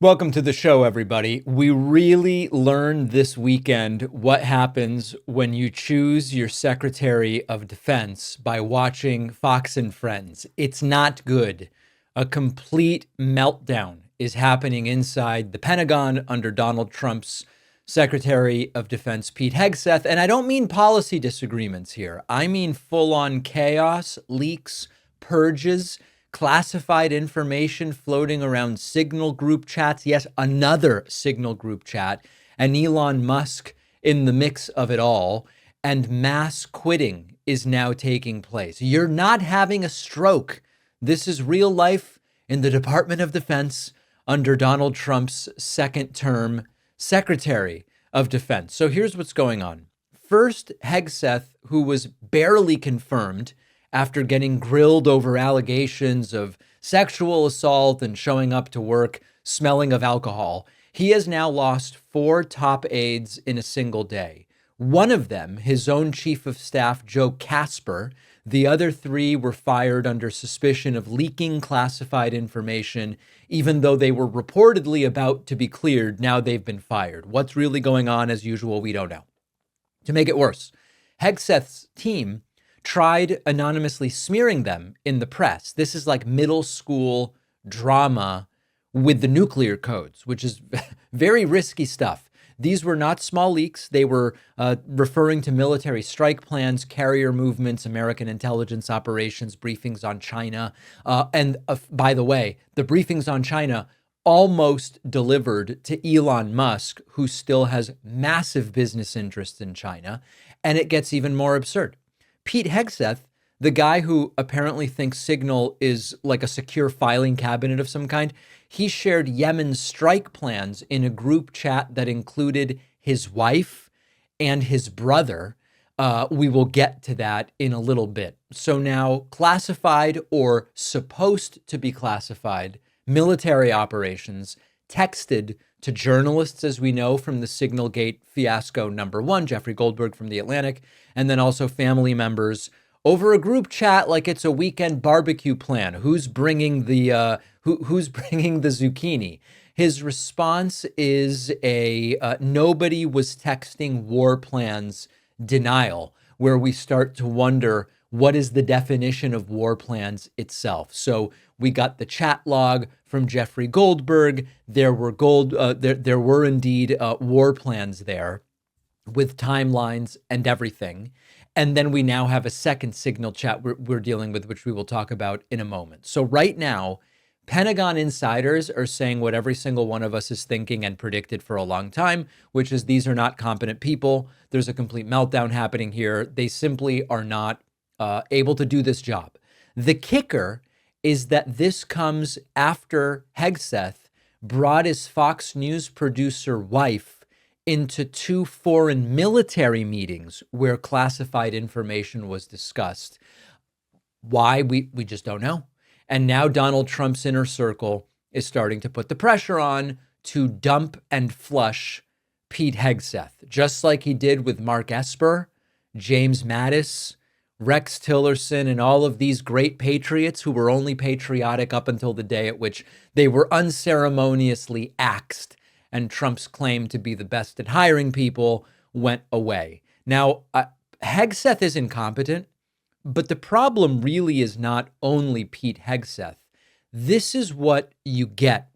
Welcome to the show, everybody. We really learned this weekend what happens when you choose your Secretary of Defense by watching Fox and Friends. It's not good. A complete meltdown is happening inside the Pentagon under Donald Trump's Secretary of Defense, Pete Hegseth. And I don't mean policy disagreements here. I mean full-on chaos, leaks, purges, classified information floating around Signal group chats. Yes, another Signal group chat, and Elon Musk in the mix of it all. And mass quitting is now taking place. You're not having a stroke. This is real life in the Department of Defense under Donald Trump's second term Secretary of Defense. So here's what's going on. First, Hegseth, who was barely confirmed after getting grilled over allegations of sexual assault and showing up to work smelling of alcohol, he has now lost 4 top aides in a single day. One of them, his own chief of staff, Joe Casper. The other 3 were fired under suspicion of leaking classified information, even though they were reportedly about to be cleared. Now they've been fired. What's really going on, as usual, we don't know. To make it worse, Hegseth's team tried anonymously smearing them in the press. This is like middle school drama with the nuclear codes, which is very risky stuff. These were not small leaks. They were referring to military strike plans, carrier movements, American intelligence operations, briefings on China. And by the way, the briefings on China almost delivered to Elon Musk, who still has massive business interests in China. And it gets even more absurd. Pete Hegseth, the guy who apparently thinks Signal is like a secure filing cabinet of some kind, he shared Yemen's strike plans in a group chat that included his wife and his brother. We will get to that in a little bit. So now classified or supposed to be classified military operations texted to journalists, as we know from the signalgate fiasco #1, Jeffrey Goldberg from The Atlantic, and then also family members over a group chat like it's a weekend barbecue plan. Who's bringing the who's bringing the zucchini? His response is a nobody was texting war plans denial, where we start to wonder what is the definition of war plans itself. So we got the chat log from Jeffrey Goldberg. There were indeed war plans there with timelines and everything. And then we now have a second Signal chat we're dealing with, which we will talk about in a moment. So right now, Pentagon insiders are saying what every single one of us is thinking and predicted for a long time, which is these are not competent people. There's a complete meltdown happening here. They simply are not able to do this job. The kicker is that this comes after Hegseth brought his Fox News producer wife into 2 foreign military meetings where classified information was discussed. Why? We just don't know. And now Donald Trump's inner circle is starting to put the pressure on to dump and flush Pete Hegseth, just like he did with Mark Esper, James Mattis, Rex Tillerson, and all of these great patriots who were only patriotic up until the day at which they were unceremoniously axed and Trump's claim to be the best at hiring people went away. Now, Hegseth is incompetent, but the problem really is not only Pete Hegseth. This is what you get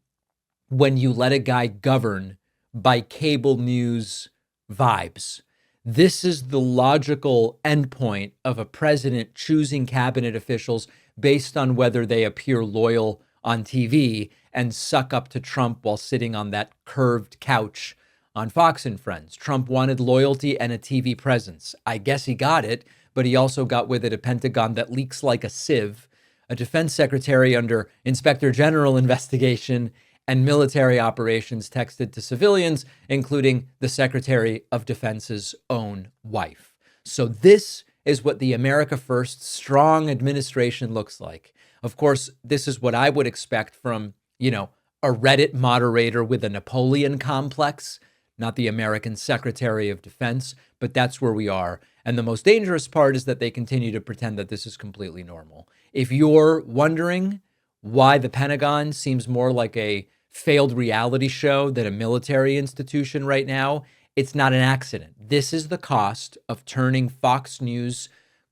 when you let a guy govern by cable news vibes. This is the logical endpoint of a president choosing cabinet officials based on whether they appear loyal on TV and suck up to Trump while sitting on that curved couch on Fox and Friends. Trump wanted loyalty and a TV presence. I guess he got it, but he also got with it a Pentagon that leaks like a sieve, a defense secretary under Inspector General investigation, and military operations texted to civilians, including the Secretary of Defense's own wife. So this is what the America First strong administration looks like. Of course, this is what I would expect from, a Reddit moderator with a Napoleon complex, not the American Secretary of Defense, but that's where we are. And the most dangerous part is that they continue to pretend that this is completely normal. If you're wondering why the Pentagon seems more like a failed reality show than a military institution right now, it's not an accident. This is the cost of turning Fox News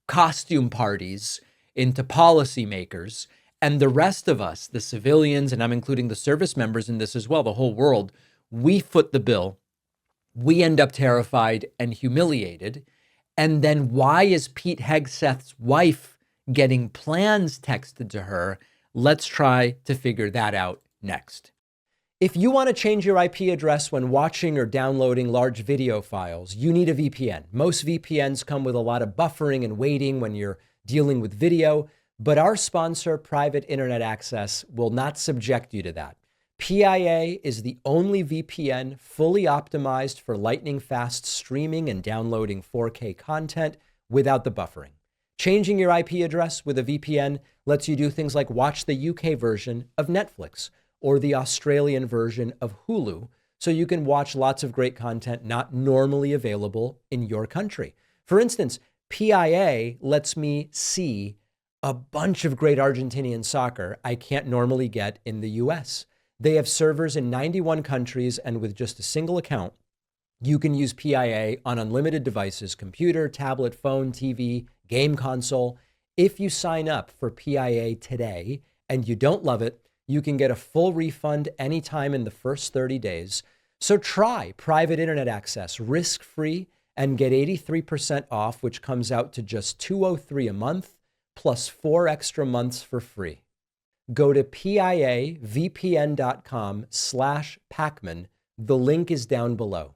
costume parties into policymakers. And the rest of us, the civilians, and I'm including the service members in this as well, the whole world, we foot the bill. We end up terrified and humiliated. And then why is Pete Hegseth's wife getting plans texted to her? Let's try to figure that out next. If you want to change your IP address when watching or downloading large video files, you need a VPN. Most VPNs come with a lot of buffering and waiting when you're dealing with video, but our sponsor, Private Internet Access, will not subject you to that. PIA is the only VPN fully optimized for lightning-fast streaming and downloading 4K content without the buffering. Changing your IP address with a VPN lets you do things like watch the UK version of Netflix or the Australian version of Hulu, so you can watch lots of great content not normally available in your country. For instance, PIA lets me see a bunch of great Argentinian soccer I can't normally get in the US. They have servers in 91 countries, and with just a single account, you can use PIA on unlimited devices: computer, tablet, phone, TV, game console. If you sign up for PIA today and you don't love it, you can get a full refund anytime in the first 30 days. So try Private Internet Access risk-free and get 83% off, which comes out to just $203 a month plus 4 extra months for free. Go to piavpn.com/Pacman. The link is down below.